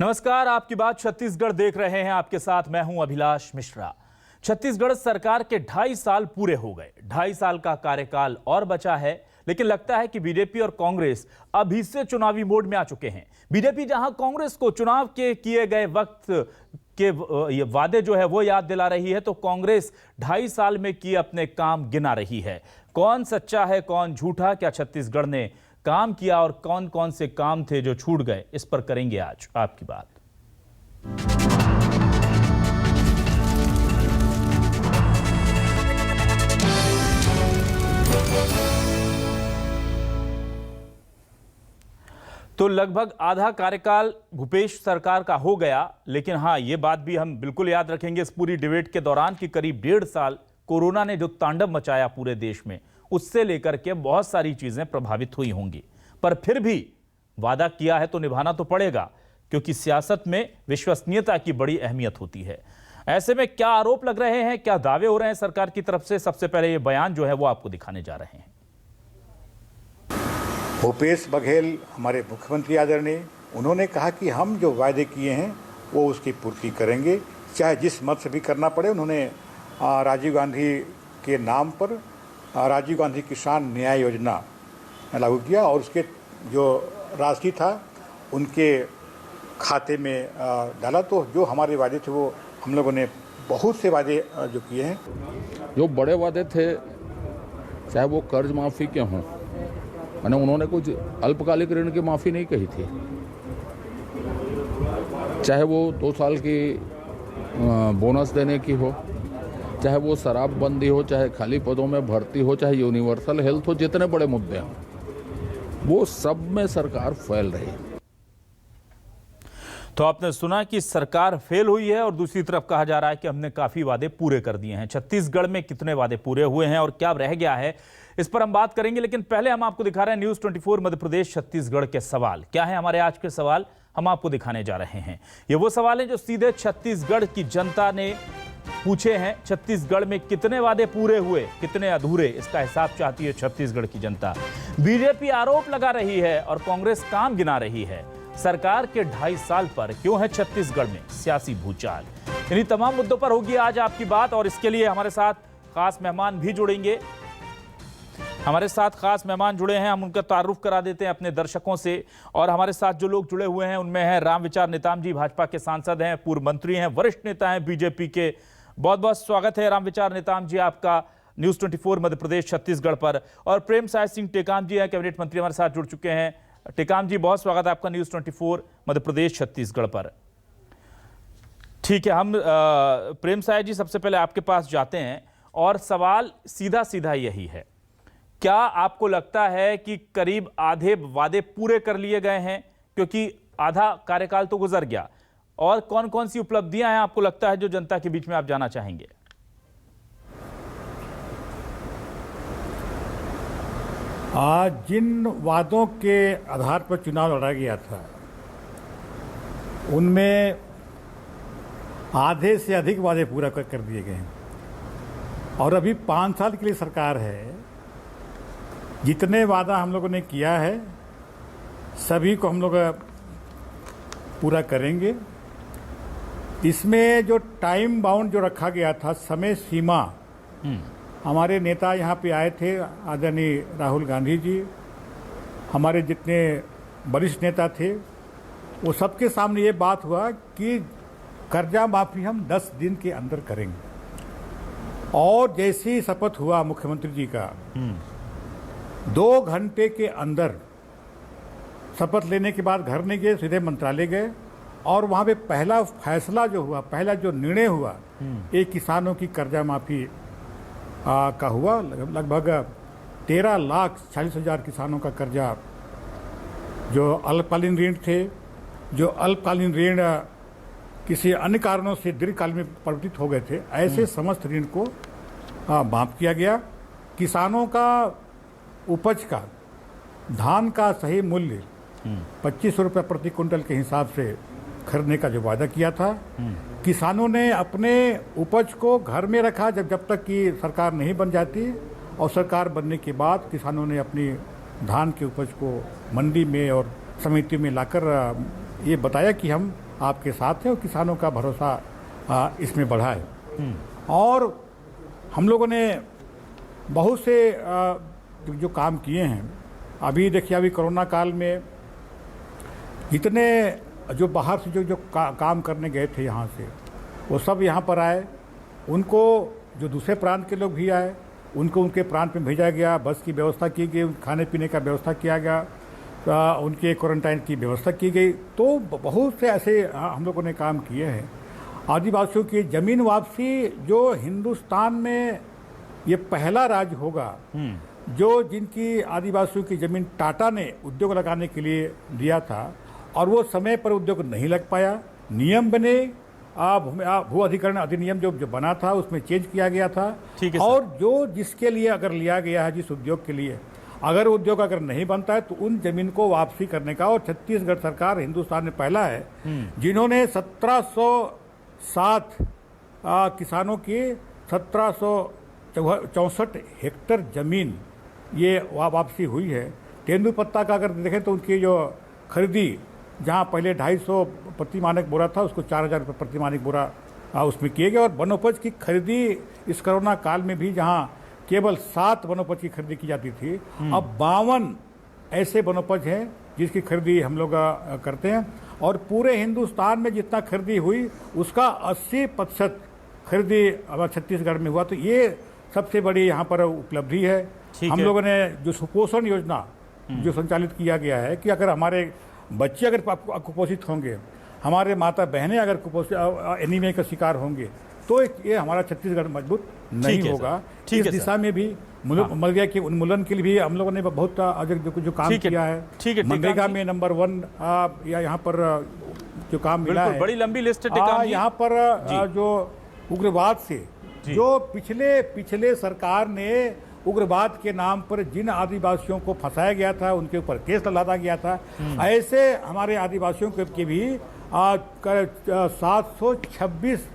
नमस्कार, आपकी बात छत्तीसगढ़ देख रहे हैं। आपके साथ मैं हूं अभिलाष मिश्रा। छत्तीसगढ़ सरकार के 2.5 साल पूरे हो गए। 2.5 साल का कार्यकाल और बचा है, लेकिन लगता है कि बीजेपी और कांग्रेस अभी से चुनावी मोड में आ चुके हैं। बीजेपी जहां कांग्रेस को चुनाव के किए गए वक्त के ये वादे जो है वो याद दिला रही है, तो कांग्रेस 2.5 साल में किए अपने काम गिना रही है। कौन सच्चा है, कौन झूठा, क्या छत्तीसगढ़ ने काम किया और कौन कौन से काम थे जो छूट गए, इस पर करेंगे आज आपकी बात। तो लगभग आधा कार्यकाल भूपेश सरकार का हो गया, लेकिन हां, यह बात भी हम बिल्कुल याद रखेंगे इस पूरी डिबेट के दौरान कि करीब 1.5 साल कोरोना ने जो तांडव मचाया पूरे देश में, उससे लेकर के बहुत सारी चीजें प्रभावित हुई होंगी। पर फिर भी वादा किया है तो निभाना तो पड़ेगा, क्योंकि सियासत में विश्वसनीयता की बड़ी अहमियत होती है। ऐसे में क्या आरोप लग रहे हैं, क्या दावे हो रहे हैं सरकार की तरफ से, सबसे पहले ये बयान जो है वो आपको दिखाने जा रहे हैं। भूपेश बघेल हमारे मुख्यमंत्री आदरणीय, उन्होंने कहा कि हम जो वायदे किए हैं वो उसकी पूर्ति करेंगे, चाहे जिस मत से भी करना पड़े। उन्होंने राजीव गांधी के नाम पर राजीव गांधी किसान न्याय योजना लागू किया और उसके जो राशि था उनके खाते में डाला। तो जो हमारे वादे थे वो हम लोगों ने बहुत से वादे जो किए हैं। जो बड़े वादे थे, चाहे वो कर्ज माफ़ी के हों, मैंने उन्होंने कुछ अल्पकालिक ऋण की माफ़ी नहीं कही थी, चाहे वो 2 साल की बोनस देने की हो, चाहे वो शराबबंदी हो, चाहे खाली पदों में भर्ती हो, चाहे यूनिवर्सल हेल्थ हो, जितने बड़े मुद्दे हों, वो सब में सरकार फेल रही। तो आपने सुना कि सरकार फेल हुई है और दूसरी तरफ कहा जा रहा है कि हमने काफी वादे पूरे कर दिए हैं। छत्तीसगढ़ में कितने वादे पूरे हुए हैं और क्या रह गया है, इस पर हम बात करेंगे। लेकिन पहले हम आपको दिखा रहे हैं न्यूज़ 24 मध्य प्रदेश छत्तीसगढ़ के सवाल। क्या है हमारे आज के सवाल, हम आपको दिखाने जा रहे हैं। ये वो सवाल है जो सीधे छत्तीसगढ़ की जनता ने पूछे हैं। छत्तीसगढ़ में कितने वादे पूरे हुए, कितने अधूरे, इसका हिसाब चाहती है छत्तीसगढ़ की जनता। बीजेपी आरोप लगा रही है और कांग्रेस काम गिना रही है। सरकार के 2.5 साल पर क्यों है छत्तीसगढ़ में सियासी भूचाल, इन्हीं तमाम मुद्दों पर होगी आज आपकी बात। और इसके लिए हमारे साथ खास मेहमान भी जुड़ेंगे। हमारे साथ खास मेहमान जुड़े हैं, हम उनका तारुफ करा देते हैं अपने दर्शकों से। और हमारे साथ जो लोग जुड़े हुए हैं उनमें है रामविचार नेताम जी, भाजपा के सांसद हैं, पूर्व मंत्री हैं, वरिष्ठ नेता हैं बीजेपी के। बहुत बहुत स्वागत है रामविचार नेताम जी आपका न्यूज़ 24 मध्य प्रदेश छत्तीसगढ़ पर। और प्रेम साय सिंह टेकाम जी हैं, कैबिनेट मंत्री, हमारे साथ जुड़ चुके हैं। टेकाम जी, बहुत स्वागत है आपका न्यूज़ 24 मध्य प्रदेश छत्तीसगढ़ पर। ठीक है, हम प्रेम साय जी सबसे पहले आपके पास जाते हैं और सवाल सीधा सीधा यही है, क्या आपको लगता है कि करीब आधे वादे पूरे कर लिए गए हैं, क्योंकि आधा कार्यकाल तो गुजर गया, और कौन कौन सी उपलब्धियां हैं आपको लगता है जो जनता के बीच में आप जाना चाहेंगे? आज जिन वादों के आधार पर चुनाव लड़ा गया था उनमें आधे से अधिक वादे पूरा कर दिए गए हैं। और अभी 5 साल के लिए सरकार है। जितने वादा हम लोगों ने किया है सभी को हम लोग पूरा करेंगे। इसमें जो टाइम बाउंड जो रखा गया था, समय सीमा, हमारे नेता यहाँ पे आए थे, आदरणीय राहुल गांधी जी, हमारे जितने वरिष्ठ नेता थे, वो सबके सामने ये बात हुआ कि कर्जा माफी हम 10 दिन के अंदर करेंगे। और जैसे ही शपथ हुआ मुख्यमंत्री जी का, 2 घंटे के अंदर शपथ लेने के बाद घर नहीं गए, सीधे मंत्रालय गए और वहाँ पे पहला फैसला जो हुआ, पहला जो निर्णय हुआ, एक किसानों की कर्जा माफी का हुआ। लगभग 13,40,000 किसानों का कर्जा, जो अल्पकालीन ऋण थे, जो अल्पकालीन ऋण किसी अन्य कारणों से दीर्घकाल में परिवर्तित हो गए थे, ऐसे समस्त ऋण को माफ किया गया। किसानों का उपज का, धान का सही मूल्य 25 रुपये प्रति क्विंटल के हिसाब से खरीदने का जो वादा किया था, किसानों ने अपने उपज को घर में रखा जब तक कि सरकार नहीं बन जाती, और सरकार बनने के बाद किसानों ने अपनी धान के उपज को मंडी में और समिति में लाकर ये बताया कि हम आपके साथ है और किसानों का भरोसा इसमें बढ़ा है। और हम लोगों ने बहुत से जो काम किए हैं, अभी देखिए अभी कोरोना काल में जितने जो बाहर से जो काम करने गए थे यहाँ से, वो सब यहाँ पर आए। उनको जो दूसरे प्रांत के लोग भी आए, उनको उनके प्रांत में भेजा गया, बस की व्यवस्था की गई, खाने पीने का व्यवस्था किया गया, उनके क्वारंटाइन की व्यवस्था की गई। तो बहुत से ऐसे हम लोगों ने काम किए हैं। आदिवासियों की ज़मीन वापसी, जो हिंदुस्तान में ये पहला राज्य होगा जो जिनकी आदिवासियों की ज़मीन टाटा ने उद्योग लगाने के लिए दिया था और वो समय पर उद्योग नहीं लग पाया। नियम बने, भू अधिकरण अधिनियम जो बना था उसमें चेंज किया गया था। और जो जिसके लिए अगर लिया गया है, जिस उद्योग के लिए अगर उद्योग अगर नहीं बनता है तो उन जमीन को वापसी करने का, और छत्तीसगढ़ सरकार हिंदुस्तान में पहला है जिन्होंने 1707 किसानों की 1764 हेक्टेयर जमीन ये वापसी हुई है। तेंदुपत्ता का अगर देखें तो उनकी जो खरीदी, जहां पहले 250 प्रति मानक बोरा था, उसको 4000 रुपये प्रति मानक बोरा उसमें किए गए। और वनोपज की खरीदी इस कोरोना काल में भी, जहां केवल 7 वनोपज की खरीदी की जाती थी, अब 52 ऐसे वनोपज हैं जिसकी खरीदी हम लोग करते हैं। और पूरे हिंदुस्तान में जितना खरीदी हुई उसका 80% खरीदी अब छत्तीसगढ़ में हुआ। तो ये सबसे बड़ी यहाँ पर उपलब्धि है। हम लोगों ने जो सुपोषण योजना जो संचालित किया गया है कि अगर हमारे बच्चे अगर कुपोषित होंगे, हमारे माता बहनें अगर कुपोषित एनीमिया का शिकार होंगे, तो ये हमारा छत्तीसगढ़ मजबूत नहीं होगा। इस दिशा में भी मलेरिया के उन्मूलन के लिए भी हम लोगों ने बहुत जो काम किया है। मनरेगा में नंबर 1 या यहाँ पर जो काम मिला है, बड़ी लंबी लिस्ट है। यहाँ पर जो उग्रवाद से जो पिछले सरकार ने उग्रवाद के नाम पर जिन आदिवासियों को फंसाया गया था, उनके ऊपर केस लादा गया था, ऐसे हमारे आदिवासियों के भी 726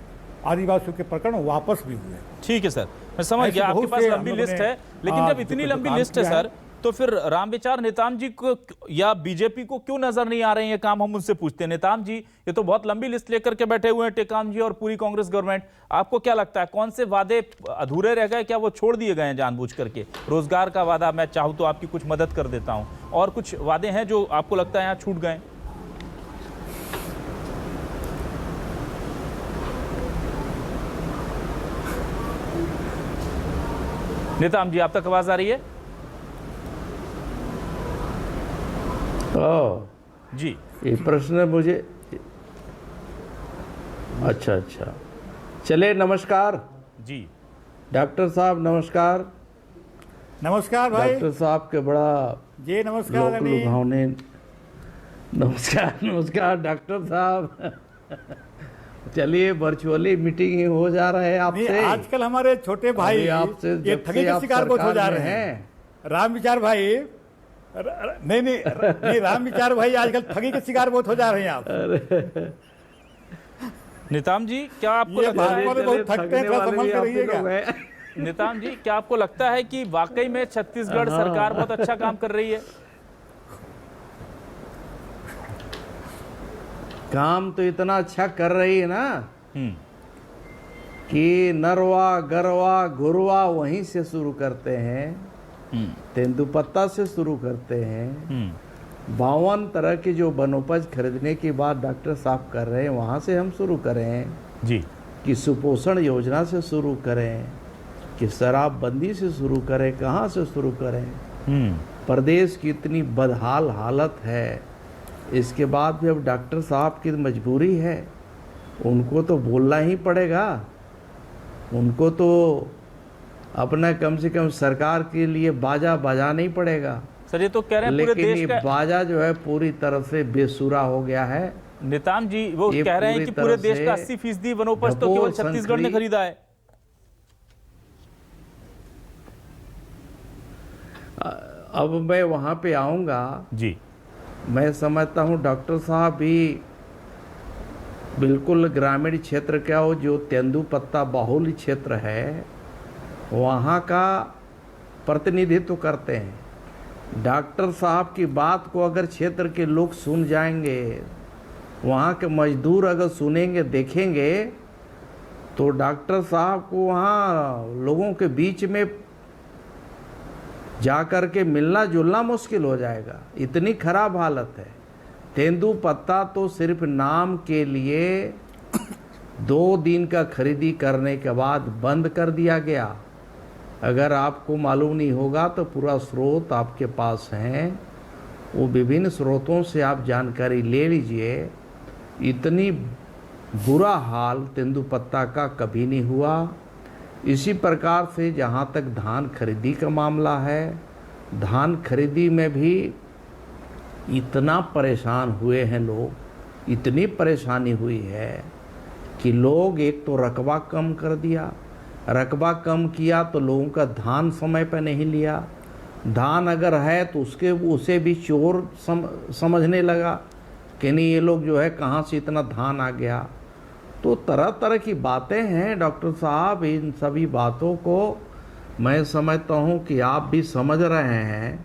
आदिवासियों के प्रकरण वापस भी हुए। ठीक है सर, मैं समझ गया, आपके पास लंबी लिस्ट है। लेकिन जब इतनी लंबी लिस्ट है सर, तो फिर रामविचार नेताम जी को या बीजेपी को क्यों नजर नहीं आ रहे हैं ये काम? हम उनसे पूछते हैं। नेताम जी, ये तो बहुत लंबी लिस्ट लेकर के बैठे हुए हैं टेकाम जी और पूरी कांग्रेस गवर्नमेंट। आपको क्या लगता है, कौन से वादे अधूरे रह गए? क्या वो छोड़ दिए गए हैं जानबूझ करके? रोजगार का वादा, मैं चाहूँ तो आपकी कुछ मदद कर देता हूँ, और कुछ वादे हैं जो आपको लगता है यहाँ छूट गए? नेताम जी, आप तक आवाज आ रही है? जी, ये प्रश्न मुझे अच्छा चले। नमस्कार जी डॉक्टर साहब, नमस्कार। नमस्कार भाई। डॉक्टर साहब के बड़ा जी नमस्कार। लुभावने नमस्कार डॉक्टर साहब। चलिए, वर्चुअली मीटिंग हो जा रहा है आपसे। आजकल हमारे छोटे भाई आपसे ये ठगी के शिकार बहुत हो जा रहे हैं। रामविचार भाई नहीं, रामविचार भाई आजकल ठगी के शिकार बहुत हो जा रहे हैं आप। नेताम जी, क्या आपको लगता है, बहुत थकते हैं, थोड़ा संभल के रहिएगा। नेताम जी, क्या आपको लगता है कि वाकई में छत्तीसगढ़ सरकार बहुत अच्छा काम कर रही है? काम तो इतना अच्छा कर रही है ना कि नरवा गरवा गुरवा वहीं से शुरू करते हैं, तेंदुपत्ता से शुरू करते हैं। 52 तरह के जो वनोपज खरीदने की बात डॉक्टर साहब कर रहे हैं, वहाँ से हम शुरू करें जी, कि सुपोषण योजना से शुरू करें, कि शराबबंदी से शुरू करें, कहाँ से शुरू करें? प्रदेश की इतनी बदहाल हालत है, इसके बाद भी अब डॉक्टर साहब की मजबूरी है, उनको तो बोलना ही पड़ेगा। उनको तो अपना कम से कम सरकार के लिए बाजा बजाना ही पड़ेगा। सर, ये तो कह रहे हैं पूरे देश का बाजा जो है पूरी तरह से बेसुरा हो गया है। नेताम जी, वो कह रहे हैं कि पूरे देश का 80% वनोपज तो केवल छत्तीसगढ़ ने खरीदा है। अब मैं वहां पे आऊंगा जी। मैं समझता हूं डॉक्टर साहब भी बिल्कुल ग्रामीण क्षेत्र का हो, जो तेंदुपत्ता बहुल क्षेत्र है, वहाँ का प्रतिनिधित्व करते हैं। डॉक्टर साहब की बात को अगर क्षेत्र के लोग सुन जाएंगे वहाँ के मजदूर अगर सुनेंगे देखेंगे तो डॉक्टर साहब को वहाँ लोगों के बीच में जा कर के मिलना जुलना मुश्किल हो जाएगा, इतनी खराब हालत है। तेंदुपत्ता तो सिर्फ नाम के लिए 2 दिन का खरीदी करने के बाद बंद कर दिया गया। अगर आपको मालूम नहीं होगा तो पूरा स्रोत आपके पास हैं, वो विभिन्न स्रोतों से आप जानकारी ले लीजिए। इतनी बुरा हाल तेंदुपत्ता का कभी नहीं हुआ। इसी प्रकार से जहाँ तक धान खरीदी का मामला है, धान खरीदी में भी इतना परेशान हुए हैं लोग, इतनी परेशानी हुई है कि लोग एक तो रकबा कम कर दिया, रकबा कम किया तो लोगों का धान समय पर नहीं लिया, धान अगर है तो उसे भी चोर समझने लगा कि नहीं ये लोग जो है कहाँ से इतना धान आ गया। तो तरह तरह की बातें हैं डॉक्टर साहब। इन सभी बातों को मैं समझता हूँ कि आप भी समझ रहे हैं,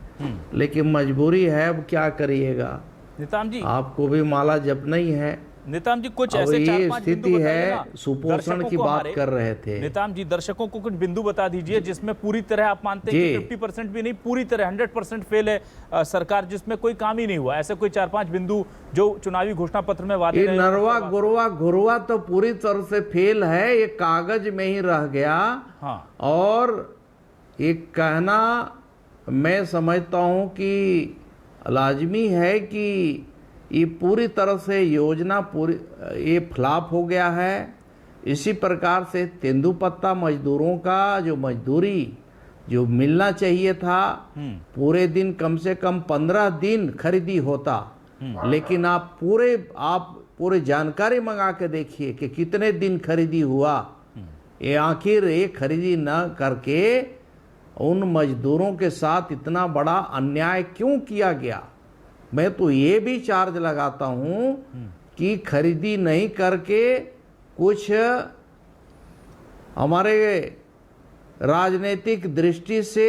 लेकिन मजबूरी है, अब क्या करिएगा। निताम जी, आपको भी माला जपना ही है। निताम जी कुछ अब ऐसे ये 4-5 स्थिति बिंदु बताइए है, ना, सुपोषण दर्शकों की को बात हमारे। कर रहे थे। निताम जी, दर्शकों को कुछ बिंदु बता दीजिए जिसमें पूरी तरह आप मानते हैं कि 50% भी नहीं, पूरी तरह 100% फेल है सरकार, जिसमें कोई काम ही नहीं हुआ। ऐसे कोई 4-5 बिंदु जो चुनावी घोषणा पत्र में वादे ये रहे। नरवा गुरवा घुरवा तो पूरी तरह से फेल है, ये कागज में ही रह गया। हाँ। और एक कहना मैं समझता हूँ कि लाजमी है कि ये पूरी तरह से योजना पूरी ये फ्लॉप हो गया है। इसी प्रकार से तेंदुपत्ता मजदूरों का जो मजदूरी जो मिलना चाहिए था, पूरे दिन कम से कम 15 दिन खरीदी होता, लेकिन आप पूरे जानकारी मंगा के देखिए कि कितने दिन खरीदी हुआ। ये आखिर ये खरीदी न करके उन मजदूरों के साथ इतना बड़ा अन्याय क्यों किया गया। मैं तो ये भी चार्ज लगाता हूं कि खरीदी नहीं करके कुछ हमारे राजनीतिक दृष्टि से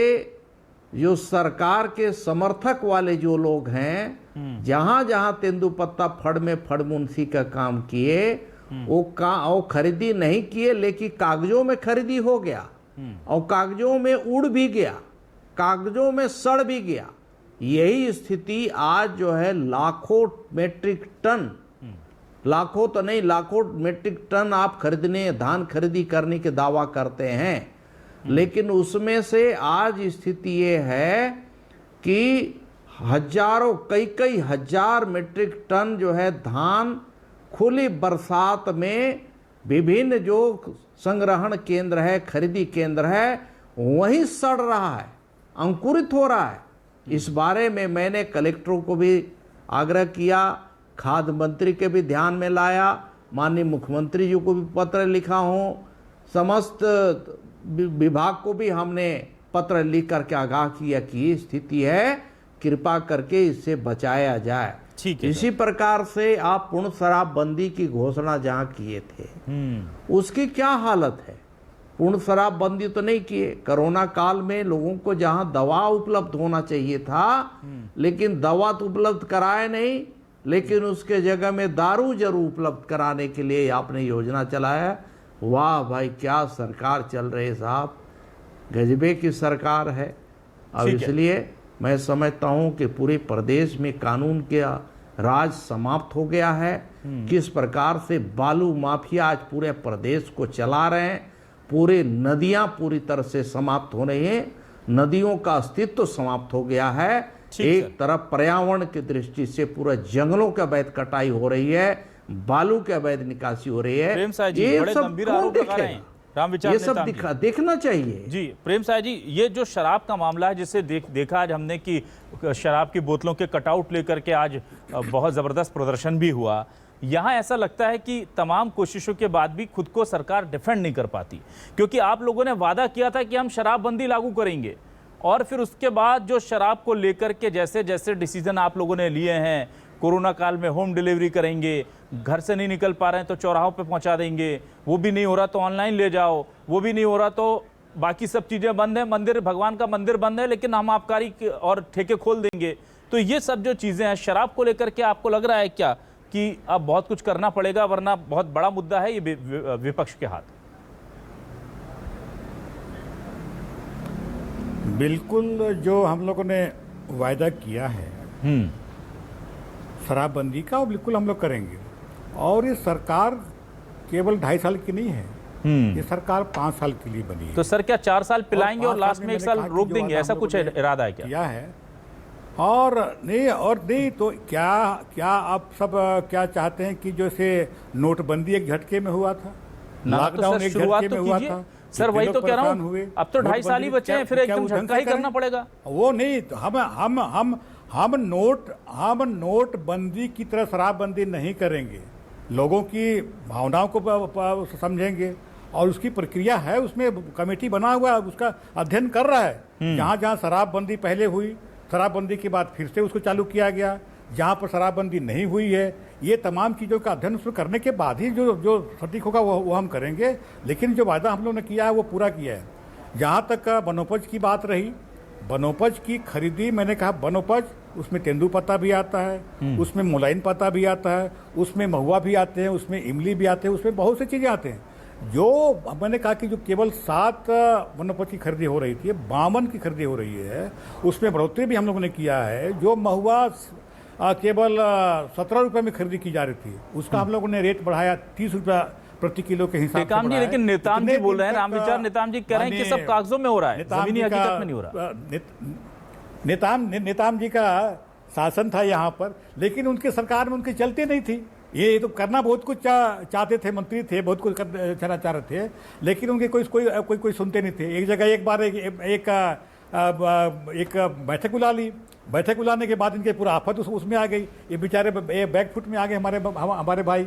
जो सरकार के समर्थक वाले जो लोग हैं, जहां जहां तेंदुपत्ता फड़ में फड़मुंशी का काम किए, वो खरीदी नहीं किए, लेकिन कागजों में खरीदी हो गया और कागजों में उड़ भी गया, कागजों में सड़ भी गया। यही स्थिति आज जो है लाखों मेट्रिक टन, लाखों तो नहीं लाखों मेट्रिक टन आप धान खरीदी करने के दावा करते हैं, लेकिन उसमें से आज स्थिति ये है कि हजारों कई हजार मेट्रिक टन जो है धान खुली बरसात में विभिन्न जो संग्रहण केंद्र है, खरीदी केंद्र है, वहीं सड़ रहा है, अंकुरित हो रहा है। इस बारे में मैंने कलेक्टरों को भी आग्रह किया, खाद्य मंत्री के भी ध्यान में लाया, माननीय मुख्यमंत्री जी को भी पत्र लिखा हूँ, समस्त विभाग को भी हमने पत्र लिख करके आगाह किया कि ये स्थिति है, कृपा करके इससे बचाया जाए। ठीक है। इसी प्रकार से आप पूर्ण शराबबंदी की घोषणा जहाँ किए थे, उसकी क्या हालत है। पूर्ण शराबबंदी तो नहीं किए। कोरोना काल में लोगों को जहां दवा उपलब्ध होना चाहिए था, लेकिन दवा तो उपलब्ध कराए नहीं, लेकिन उसके जगह में दारू जरूर उपलब्ध कराने के लिए आपने योजना चलाया। वाह भाई, क्या सरकार चल रही है साहब, गजबे की सरकार है। अब इसलिए मैं समझता हूं कि पूरे प्रदेश में कानून का राज समाप्त हो गया है। किस प्रकार से बालू माफिया आज पूरे प्रदेश को चला रहे हैं, पूरे नदियां पूरी तरह से समाप्त हो रही हैं, नदियों का अस्तित्व समाप्त हो गया है। एक तरफ पर्यावरण की दृष्टि से पूरा जंगलों का अवैध कटाई हो रही है, बालू के अवैध निकासी हो रही है। प्रेम साहब जी ये बड़े सब गंभीर कौन आरोप लगा रहे हैं। देखेगा? रामविचार ये सब नेताम जी। देखना चाहिए जी। प्रेम साहब जी, ये जो शराब का मामला है, जिसे देखा आज हमने कि शराब की बोतलों के कटआउट लेकर के आज बहुत जबरदस्त प्रदर्शन भी हुआ। यहाँ ऐसा लगता है कि तमाम कोशिशों के बाद भी खुद को सरकार डिफेंड नहीं कर पाती, क्योंकि आप लोगों ने वादा किया था कि हम शराबबंदी लागू करेंगे, और फिर उसके बाद जो शराब को लेकर के जैसे जैसे डिसीजन आप लोगों ने लिए हैं, कोरोना काल में होम डिलीवरी करेंगे, घर से नहीं निकल पा रहे हैं तो चौराहों पे पहुंचा देंगे, वो भी नहीं हो रहा तो ऑनलाइन ले जाओ, वो भी नहीं हो रहा तो बाकी सब चीज़ें बंद हैं, मंदिर भगवान का मंदिर बंद है लेकिन हम आबकारी और ठेके खोल देंगे। तो ये सब जो चीज़ें हैं शराब को लेकर के, आपको लग रहा है क्या कि अब बहुत कुछ करना पड़ेगा वरना बहुत बड़ा मुद्दा है ये विपक्ष के हाथ? बिल्कुल, जो हम लोगों ने वायदा किया है शराबबंदी का, वो बिल्कुल हम लोग करेंगे। और ये सरकार केवल 2.5 साल की नहीं है, ये सरकार 5 साल के लिए बनी है। तो सर क्या 4 साल पिलाएंगे और लास्ट में 1 साल रोक देंगे, ऐसा कुछ इरादा है क्या? किया है और नहीं तो क्या आप सब क्या चाहते हैं कि जैसे नोटबंदी एक झटके में हुआ था, लॉकडाउन एक झटके में हुआ था। सर वही तो कह रहा हूँ, अब तो 2.5 साल ही बचे हैं, फिर एकदम झटका ही करना पड़ेगा। वो नहीं तो हम नोटबंदी की तरह शराबबंदी नहीं करेंगे, लोगों की भावनाओं को समझेंगे और उसकी प्रक्रिया है, उसमें कमेटी बना हुआ है, उसका अध्ययन कर रहा है। जहाँ जहाँ शराबबंदी पहले हुई, शराबबंदी के बाद फिर से उसको चालू किया गया, जहाँ पर शराबबंदी नहीं हुई है, ये तमाम चीज़ों का अध्ययन शुरू करने के बाद ही जो सटीक होगा वो हम करेंगे। लेकिन जो वादा हम लोगों ने किया है वो पूरा किया है। जहाँ तक वनोपज की बात रही, वनोपज की खरीदी, मैंने कहा वनोपज, उसमें तेंदुपत्ता भी आता है, उसमें मुलायन पत्ता भी आता है, उसमें महुआ भी आते हैं, उसमें इमली भी आते हैं, उसमें बहुत सी चीज़ें आते हैं। जो मैंने कहा कि जो केवल 7 वनोपज की खरीदी हो रही थी, 52 की खरीदी हो रही है, उसमें बढ़ोतरी भी हम लोगों ने किया है। जो महुआ केवल 17 रुपये में खरीदी की जा रही थी, उसका हम लोगों ने रेट बढ़ाया 30 रुपया प्रति किलो के हिसाब से बढ़ाया। लेकिन नेताम जी बोल रहे हैं, रामविचार नेताम जी कह रहे हैं कि सब कागजों में हो रहा है, जमीनी हकीकत में नहीं हो रहा। नेताम जी का शासन था यहाँ पर, लेकिन उनकी सरकार में उनकी चलती नहीं थी। ये तो करना बहुत कुछ चाहते थे, मंत्री थे, बहुत कुछ करना चाह रहे थे, लेकिन उनके कोई सुनते नहीं थे। एक जगह एक बार एक बैठक बुला ली, बैठक बुलाने के बाद इनके पूरा आफत उसमें आ गई, ये बेचारे बैकफुट में आ गए हमारे भाई।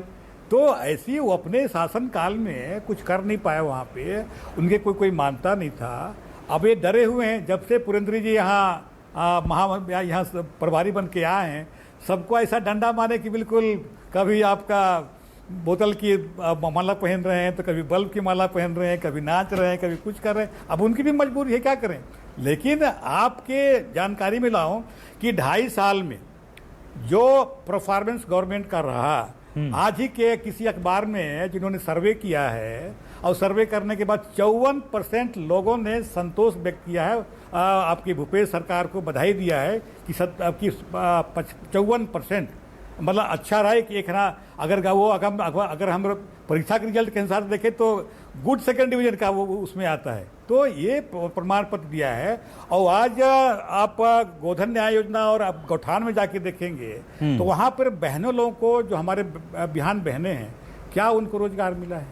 तो ऐसी वो अपने शासन काल में कुछ कर नहीं पाया, वहाँ पे उनके कोई मानता नहीं था। अब ये डरे हुए हैं, जब से पुरेंद्र जी यहाँ यहाँ प्रभारी बन के आए हैं, सबको ऐसा डंडा मारे कि बिल्कुल कभी आपका बोतल की माला पहन रहे हैं, तो कभी बल्ब की माला पहन रहे हैं, कभी नाच रहे हैं, कभी कुछ कर रहे हैं। अब उनकी भी मजबूरी है, क्या करें। लेकिन आपके जानकारी में लाऊं कि 2.5 साल में जो परफॉर्मेंस गवर्नमेंट का रहा, आज ही के किसी अखबार में जिन्होंने सर्वे किया है, और सर्वे करने के बाद 54% लोगों ने संतोष व्यक्त किया है, आपकी भूपेश सरकार को बधाई दिया है कि 54%, मतलब अच्छा रहा है कि एक ना अगर हम परीक्षा के रिजल्ट के अनुसार देखें तो गुड सेकंड डिवीजन का वो उसमें आता है। तो ये प्रमाण पत्र दिया है। और आज आप गोधन न्याय योजना और आप गौठान में जाके देखेंगे तो वहाँ पर बहनों लोगों को, जो हमारे बिहान बहनें हैं, क्या उनको रोजगार मिला है?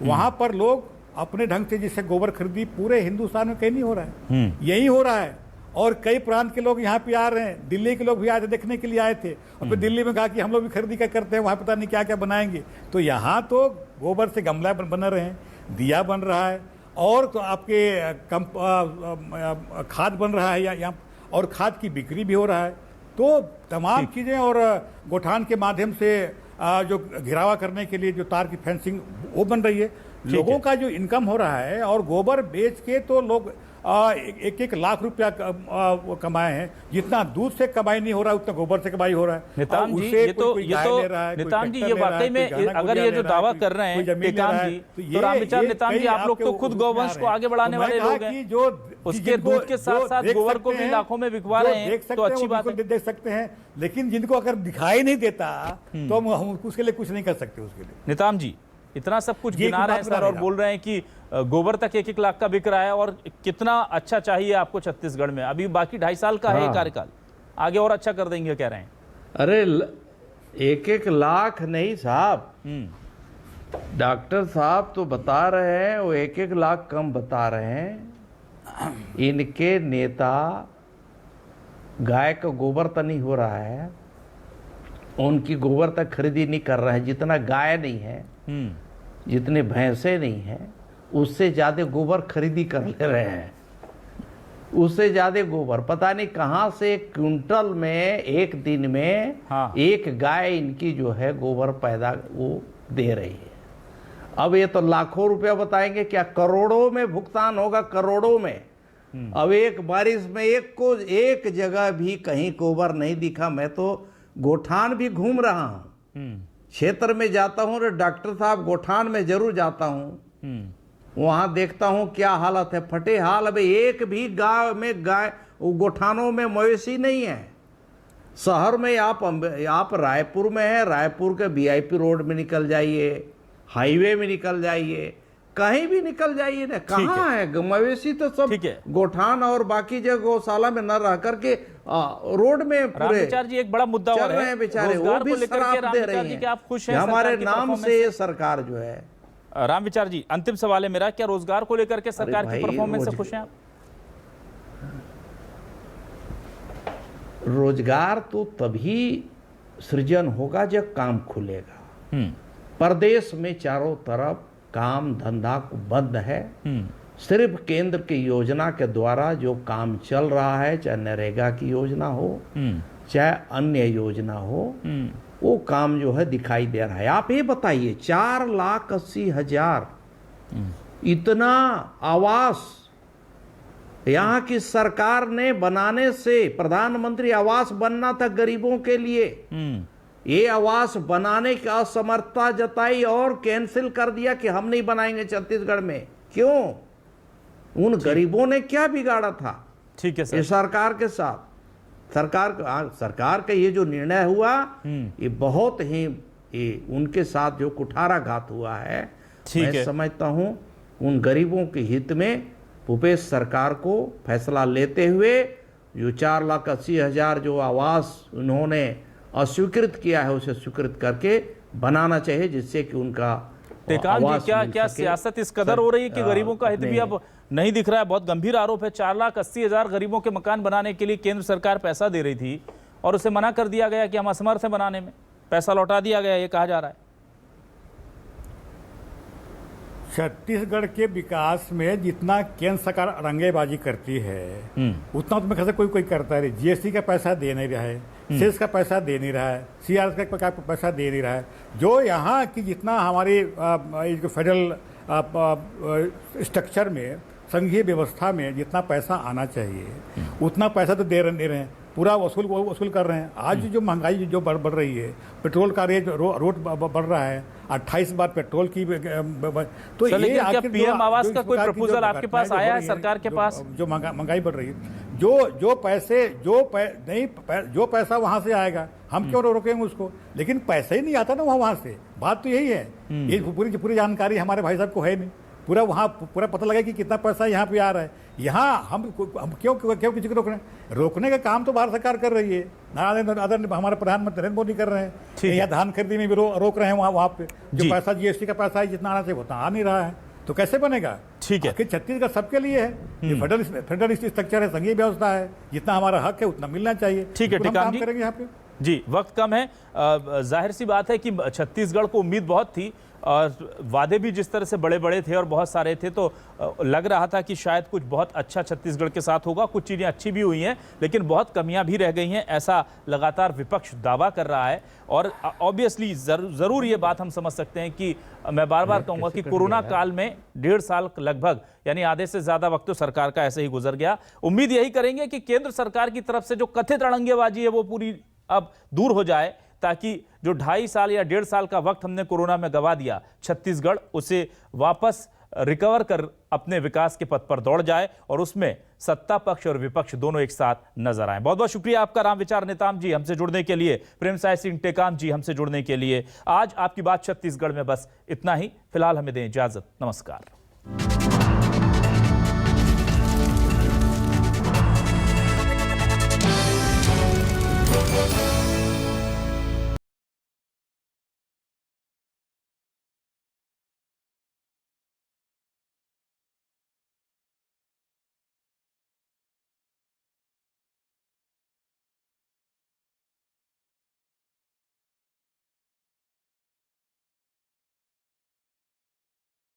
वहाँ पर लोग अपने ढंग से जिससे गोबर खरीदी पूरे हिंदुस्तान में कहीं नहीं हो रहा है, यही हो रहा है। और कई प्रांत के लोग यहाँ पे आ रहे हैं, दिल्ली के लोग भी आए थे, देखने के लिए आए थे, और फिर दिल्ली में कहा कि हम लोग भी खरीदी क्या करते हैं, वहाँ पता नहीं क्या क्या बनाएंगे। तो यहाँ तो गोबर से गमला बन रहे हैं, दिया बन रहा है, और तो आपके खाद बन रहा है यहाँ, और खाद की बिक्री भी हो रहा है। तो तमाम चीज़ें, और गोठान के माध्यम से जो घिरावा करने के लिए जो तार की फेंसिंग वो बन रही है। लोगों का जो इनकम हो रहा है, और गोबर बेच के तो लोग 1-1 लाख रुपया कमाए हैं। जितना दूध से कमाई नहीं हो रहा, उतना गोबर से कमाई हो रहा है। नेताम जी, ये तो नेताम जी, ये वाकई में अगर ये जो दावा कर रहे हैं नेताम जी, तो रामविचार नेताम जी, आप लोग तो खुद गौवंश को आगे बढ़ाने वाले लोग हैं, जो उसके दूध के साथ साथ गोबर को भी लाखों में बिकवा रहे हैं, तो अच्छी बात है, देख सकते हैं। लेकिन जिनको अगर दिखाई नहीं देता तो हम उसके लिए कुछ नहीं कर सकते। उसके लिए नेताम जी इतना सब कुछ गिना रहे हैं सर, और बोल रहे हैं कि गोबर तक 1-1 लाख का बिक रहा है, और कितना अच्छा चाहिए आपको छत्तीसगढ़ में। अभी बाकी 2.5 साल का है कार्यकाल, आगे और अच्छा कर देंगे कह रहे हैं। अरे 1-1 लाख नहीं साहब, डॉक्टर साहब तो बता रहे हैं वो 1-1 लाख कम बता रहे हैं। इनके नेता गाय का गोबर तो नहीं हो रहा है, उनकी गोबर तक खरीदी नहीं कर रहे हैं। जितना गाय नहीं है, जितने भैंसे नहीं हैं, उससे ज़्यादा गोबर खरीदी कर ले रहे हैं। उससे ज़्यादा गोबर पता नहीं कहाँ से क्विंटल में एक दिन में एक गाय इनकी जो है गोबर पैदा वो दे रही है। अब ये तो लाखों रुपया बताएंगे, क्या करोड़ों में भुगतान होगा, करोड़ों में। अब एक बारिश में एक जगह भी कहीं गोबर नहीं दिखा। मैं तो गोठान भी घूम रहा हूँ, क्षेत्र में जाता हूँ तो डॉक्टर साहब गोठान में जरूर जाता हूँ, वहां देखता हूँ क्या हालत है, फटे हाल। अबे एक भी गांव में गाय गोठानों में मवेशी नहीं है। शहर में आप रायपुर में है, रायपुर के वीआईपी रोड में निकल जाइए, हाईवे में निकल जाइए, कहीं भी निकल जाइए ना, कहाँ है मवेशी? तो सब गोठान और बाकी जगह गौशाला में न रह करके रोड में पूरे रामविचार जी, एक बड़ा मुद्दा और है बेचारे, वो भी शराब दे रहे हैं। आप खुश हैं हमारे नाम से ये सरकार जो है। रामविचार जी, अंतिम सवाल है मेरा, क्या रोजगार को लेकर के सरकार की परफॉर्मेंस से खुश हैं आप? रोजगार तो तभी सृजन होगा जब काम खुलेगा। प्रदेश में चारों तरफ काम धंधा बंद है। सिर्फ केंद्र की योजना के द्वारा जो काम चल रहा है, चाहे नरेगा की योजना हो, चाहे अन्य योजना हो, वो काम जो है दिखाई दे रहा है। आप ये बताइए, 4,80,000 इतना आवास यहाँ की सरकार ने बनाने से, प्रधानमंत्री आवास बनना था गरीबों के लिए, ये आवास बनाने की असमर्थता जताई और कैंसिल कर दिया कि हम नहीं बनाएंगे छत्तीसगढ़ में। क्यों? उन गरीबों ने क्या बिगाड़ा था? ठीक है सर। ये सरकार के साथ सरकार का ये जो निर्णय हुआ, ये बहुत ही उनके साथ जो कुठाराघात हुआ है, मैं समझता हूं उन गरीबों के हित में भूपेश सरकार को फैसला लेते हुए जो 4,80,000 जो आवास उन्होंने अस्वीकृत किया है, उसे स्वीकृत करके बनाना चाहिए, जिससे कि उनका टेकाम जी, क्या सियासत इस कदर हो रही है कि गरीबों का हित भी अब नहीं दिख रहा है? बहुत गंभीर आरोप है। 4,80,000 गरीबों के मकान बनाने के लिए केंद्र सरकार पैसा दे रही थी और उसे मना कर दिया गया कि हम असमर्थ हैं बनाने में, पैसा लौटा दिया गया, ये कहा जा रहा है। छत्तीसगढ़ के विकास में जितना केंद्र सरकार रंगेबाजी करती है, उतना तो मैं कोई करता है। जीएसटी का पैसा दे नहीं रहा है, सेस का पैसा दे नहीं रहा है, सीआरएस का पैसा दे नहीं रहा है। जो यहाँ की जितना हमारी फेडरल स्ट्रक्चर में, संघीय व्यवस्था में जितना पैसा आना चाहिए, उतना पैसा तो दे नहीं रहे हैं, पूरा वसूल कर रहे हैं। आज जो महंगाई जो बढ़ रही है, पेट्रोल का रेट रोड बढ़ रहा है, 28 बार पेट्रोल की, तो ये क्या पीएम आवास का कोई प्रपोजल आपके पास आया है सरकार के पास? जो महंगाई बढ़ रही है, जो पैसा वहां से आएगा, हम क्यों रोकेंगे उसको? लेकिन पैसा ही नहीं आता ना वहां से। बात तो यही है। ये पूरी जानकारी हमारे भाई साहब को है नहीं, पूरा पता लगा कि कितना पैसा यहाँ पे आ रहा है। यहाँ हम क्यों किसी को रोकने का काम तो भारत सरकार कर रही है। हमारे प्रधानमंत्री नरेंद्र मोदी कर रहे हैं। यहाँ धान खरीदी में भी रोक रहे हैं। वहाँ पे जो पैसा जीएसटी का पैसा है, जितना आना चाहिए उतना आ नहीं रहा है, तो कैसे बनेगा? ठीक है, छत्तीसगढ़ सबके लिए है। ये फेडरल स्ट्रक्चर है, संघीय व्यवस्था है, जितना हमारा हक है उतना मिलना चाहिए। ठीक है, काम करेंगे यहाँ पे। जी, वक्त कम है। जाहिर सी बात है कि छत्तीसगढ़ को उम्मीद बहुत थी और वादे भी जिस तरह से बड़े बड़े थे और बहुत सारे थे, तो लग रहा था कि शायद कुछ बहुत अच्छा छत्तीसगढ़ के साथ होगा। कुछ चीज़ें अच्छी भी हुई हैं, लेकिन बहुत कमियां भी रह गई हैं, ऐसा लगातार विपक्ष दावा कर रहा है। और ऑब्वियसली ज़रूर ये बात हम समझ सकते हैं कि मैं बार बार कहूँगा कि कोरोना काल में 1.5 साल लगभग, यानी आधे से ज़्यादा वक्त तो सरकार का ऐसे ही गुजर गया। उम्मीद यही करेंगे कि केंद्र सरकार की तरफ से जो कथित अड़ंगेबाजी है वो पूरी अब दूर हो जाए, ताकि जो 2.5 साल या 1.5 साल का वक्त हमने कोरोना में गवा दिया, छत्तीसगढ़ उसे वापस रिकवर कर अपने विकास के पथ पर दौड़ जाए और उसमें सत्ता पक्ष और विपक्ष दोनों एक साथ नजर आए। बहुत बहुत शुक्रिया आपका रामविचार नेताम जी हमसे जुड़ने के लिए, प्रेमसाय सिंह टेकाम जी हमसे जुड़ने के लिए। आज आपकी बात छत्तीसगढ़ में बस इतना ही। फिलहाल हमें दें इजाजत। नमस्कार।